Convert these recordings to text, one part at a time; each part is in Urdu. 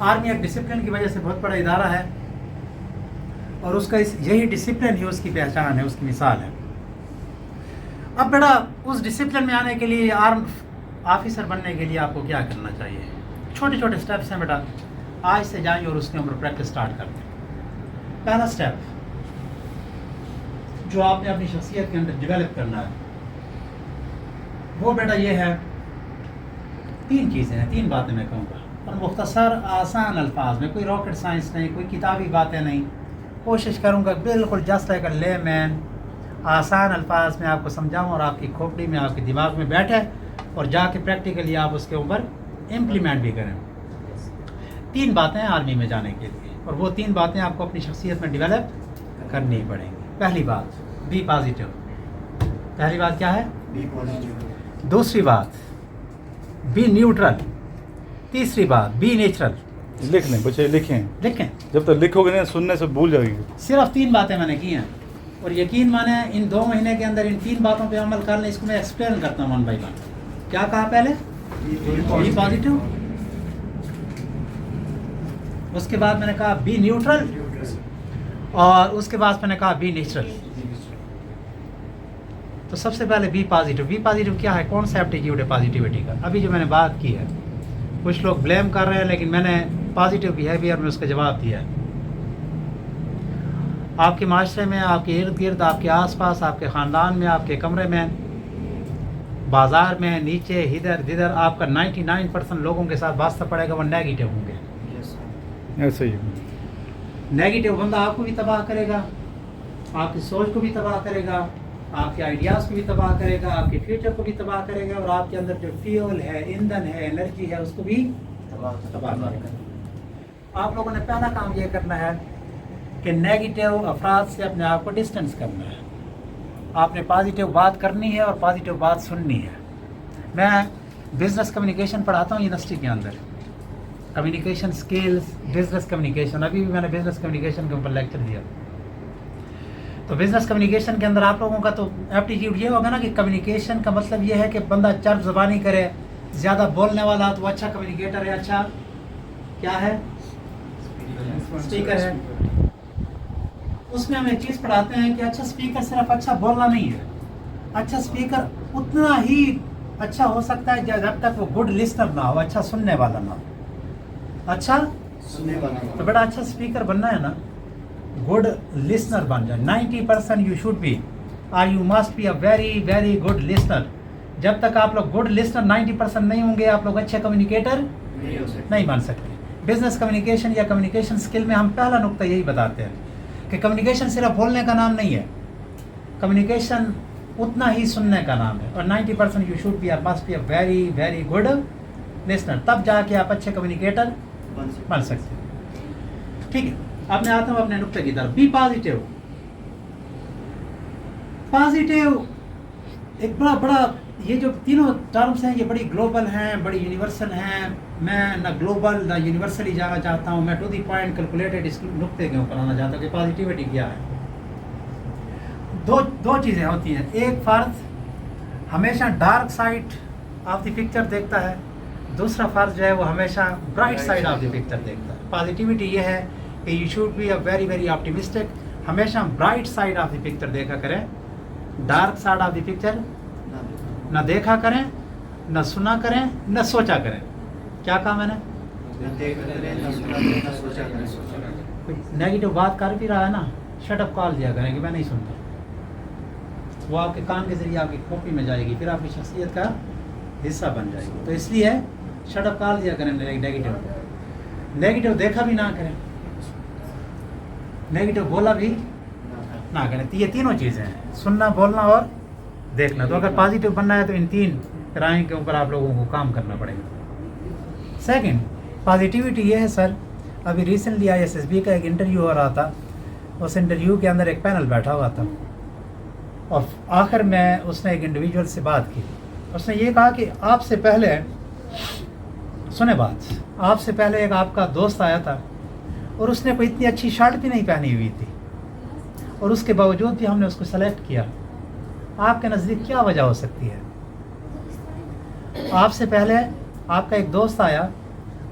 آرمی ایک ڈسپلن کی وجہ سے بہت بڑا ادارہ ہے اور اس کا یہی ڈسپلن ہی اس کی پہچان ہے، اس کی مثال ہے. اب بیٹا اس ڈسپلن میں آنے کے لیے، آرم آفیسر بننے کے لیے آپ کو کیا کرنا چاہیے؟ چھوٹے چھوٹے سٹیپس ہیں بیٹا، آج سے جائیں اور اس کے اوپر پریکٹس سٹارٹ کرتے ہیں. پہلا سٹیپ جو آپ نے اپنی شخصیت کے اندر ڈیولپ کرنا ہے وہ بیٹا یہ ہے، 3 چیزیں ہیں، 3 باتیں میں کہوں گا، اور مختصر آسان الفاظ میں، کوئی راکٹ سائنس نہیں، کوئی کتابی باتیں نہیں. کوشش کروں گا بالکل جسٹ لائک اے لے مین آسان الفاظ میں آپ کو سمجھاؤں اور آپ کی کھوپڑی میں، آپ کے دماغ میں بیٹھے اور جا کے پریکٹیکلی آپ اس کے اوپر امپلیمنٹ بھی کریں. 3 باتیں ہیں آرمی میں جانے کے لیے، اور وہ 3 باتیں آپ کو اپنی شخصیت میں ڈیولپ کرنی پڑیں گی. پہلی بات بی پازیٹیو. پہلی بات کیا ہے؟ Be positive. دوسری بات بی نیوٹرل. تیسری بات بی نیچرل. لکھ لیں بچے، لکھیں. لکھیں، جب تک لکھو گے نہیں سننے سے بھول جائے گی. صرف 3 باتیں میں نے کی ہیں اور یقین مانیں ان 2 مہینے کے اندر ان 3 باتوں پہ عمل کر لیں. اس کو میں ایکسپلین کرتا ہوں 1 بائی 1. کیا کہا پہلے؟ Be positive. اس کے بعد میں نے کہا بی نیوٹرل، اور اس کے بعد میں نے کہا بی نیچرل. تو سب سے پہلے بی پازیٹیو. بی پازیٹیو کیا ہے؟ کون سا ایپٹیٹیوڈ ہے پازیٹیوٹی کا؟ ابھی جو میں نے بات کی ہے، کچھ لوگ بلیم کر رہے ہیں لیکن میں نے پازیٹیو بیہیویئر میں اس کا جواب دیا ہے. آپ کے معاشرے میں، آپ کے ارد گرد، آپ کے آس پاس، آپ کے خاندان میں، آپ کے کمرے میں، بازار میں، نیچے، ادھر دھر، آپ کا 99% لوگوں کے ساتھ واسطہ پڑے گا وہ نیگیٹو ہوں گے. ایسے ہی. نیگیٹو بندہ آپ کو بھی تباہ کرے گا، آپ کی سوچ کو بھی تباہ کرے گا، آپ کے آئیڈیاز کو بھی تباہ کرے گا، آپ کے فیوچر کو بھی تباہ کرے گا، اور آپ کے اندر جو فیول ہے، ایندھن ہے، انرجی ہے، اس کو بھی تباہ کرے گا. آپ لوگوں نے پہلا کام یہ کرنا ہے کہ نیگیٹو افراد سے اپنے آپ کو ڈسٹینس کرنا ہے. آپ نے پازیٹیو بات کرنی ہے اور پازیٹیو بات سننی ہے. میں بزنس کمیونیکیشن پڑھاتا ہوں یونیورسٹی کے اندر، کمیونیکیشن سکلز، بزنس کمیونیکیشن. ابھی بھی میں نے بزنس کمیونیکیشن کے اوپر لیکچر دیا. تو بزنس کمیونیکیشن کے اندر آپ لوگوں کا تو ایپٹیٹیوڈ یہ ہوگا نا کہ کمیونیکیشن کا مطلب یہ ہے کہ بندہ چرب زبانی کرے، زیادہ بولنے والا تو اچھا کمیونیکیٹر ہے، اچھا کیا ہے؟ اسپیکر ہے. اس میں ہم ایک چیز پڑھاتے ہیں کہ اچھا اسپیکر صرف اچھا بولنا نہیں ہے. اچھا اسپیکر اتنا ہی اچھا ہو سکتا ہے جب تک وہ گڈ لسنر نہ ہو، اچھا سننے والا نہ ہو. اچھا سننے والا. تو بیٹا اچھا اسپیکر بننا ہے نا، گڈ لسنر بن جائے. 90% یو شوڈ بی، اور you must be a very very good listener. جب تک آپ لوگ گڈ لسنر 90% نہیں ہوں گے، آپ لوگ اچھے کمیونیکیٹر نہیں بن سکتے. بزنس کمیونیکیشن یا کمیونیکیشن سکل میں ہم پہلا نقطہ یہی بتاتے ہیں کہ کمیونیکیشن صرف بولنے کا نام نہیں ہے، کمیونیکیشن اتنا ہی سننے کا نام ہے. اور 90% یو شوڈ بی اور must be a very very good listener. تب جا کے آپ اچھے کمیونیکیٹر بن سکتے ہیں. ٹھیک ہے، اب میں آتا ہوں اپنے نقطے کی طرف. Be positive. پازیٹیو ایک بڑا یہ جو تینوں ٹرمز ہیں یہ بڑی گلوبل ہیں، بڑی یونیورسل ہیں. میں نہ گلوبل نہ یونیورسلی جانا چاہتا ہوں، میں ٹو دی پوائنٹ کیلکولیٹڈ اس نقطے کے اوپر آنا چاہتا ہوں کہ پازیٹیوٹی کیا ہے. دو چیزیں ہوتی ہیں. ایک فرد ہمیشہ dark side of the picture دیکھتا ہے، دوسرا فرد جو ہے وہ ہمیشہ bright side of the picture دیکھتا ہے. پازیٹیوٹی یہ ہے کہ you should be a very very optimistic. ہمیشہ bright side of the picture دیکھا کریں، dark side of the picture نہ دیکھا کریں، نہ سنا کریں، نہ سوچا کریں. کیا کہا میں نے؟ نیگیٹو بات کر بھی رہا ہے نا، شٹ اپ کال دیا کریں کہ میں نہیں سنتا. وہ آپ کے کان کے ذریعے آپ کی کھوپڑی میں جائے گی، پھر آپ کی شخصیت کا حصہ بن جائے گی. تو اس لیے شٹ اپ کال دیا کریں. نیگیٹو دیکھا بھی نہ کریں، نیگیٹو بولا بھی نہ کریں. یہ تینوں چیزیں ہیں، سننا، بولنا اور دیکھنا. تو اگر پازیٹیو بننا ہے تو ان 3 رائن کے اوپر آپ لوگوں کو کام کرنا پڑے گا. سیکنڈ، پازیٹیوٹی یہ ہے سر، ابھی ریسنٹلی ISSB کا ایک انٹرویو ہو رہا تھا. اس انٹرویو کے اندر ایک پینل بیٹھا ہوا تھا اور آخر میں اس نے ایک انڈیویجول سے بات کی. اس نے یہ کہا کہ آپ سے پہلے، سنے بات، آپ سے پہلے ایک آپ کا دوست آیا تھا اور اس نے کوئی اتنی اچھی شرٹ بھی نہیں پہنی ہوئی تھی اور اس کے باوجود بھی ہم نے اس کو سلیکٹ کیا. آپ کے نزدیک کیا وجہ ہو سکتی ہے؟ آپ سے پہلے آپ کا ایک دوست آیا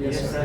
Yes, sir.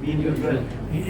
Be neutral.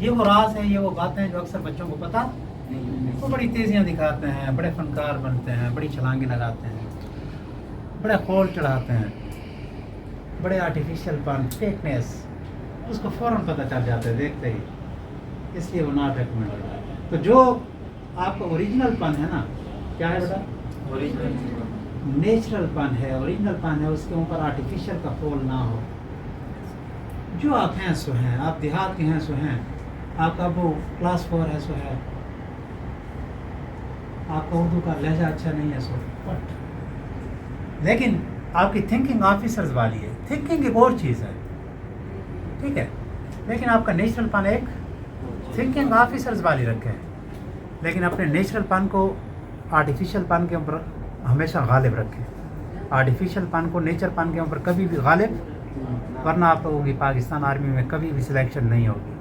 یہ وہ راز ہیں, یہ وہ باتیں جو اکثر بچوں کو پتہ وہ بڑی تیزیاں دکھاتے ہیں, بڑے فنکار بنتے ہیں, بڑی چھلانگیں لگاتے ہیں, بڑے خول چڑھاتے ہیں, بڑے آرٹیفیشیل پن, فیکنیس, اس کو فوراً پتہ چل جاتا ہے دیکھتے ہی, اس لیے وہ ناٹ ریکمنڈ ہوتا ہے. تو جو آپ کا اوریجنل پن ہے نا, کیا ہے بیٹا, نیچرل پن ہے, اوریجنل پن ہے, اس کے اوپر آرٹیفیشیل کا پھول نہ ہو. جو آپ ہیں سو ہیں, آپ دیہات کے ہیں سو ہیں, آپ کا ابو کلاس 4 ہے سو ہے, آپ کا اردو کا لہجہ اچھا نہیں ہے سو, لیکن آپ کی تھنکنگ آفیسرز والی ہے. تھنکنگ ایک اور چیز ہے, ٹھیک ہے, لیکن آپ کا نیچرل پن ایک تھنکنگ آفیسرز والی رکھے, لیکن اپنے نیچرل پن کو آرٹیفیشیل پن کے اوپر ہمیشہ غالب رکھیں. آرٹیفیشیل پن کو نیچر پن کے اوپر کبھی بھی غالب, ورنہ آپ لوگوں کی پاکستان آرمی میں کبھی بھی سلیکشن نہیں ہوگی.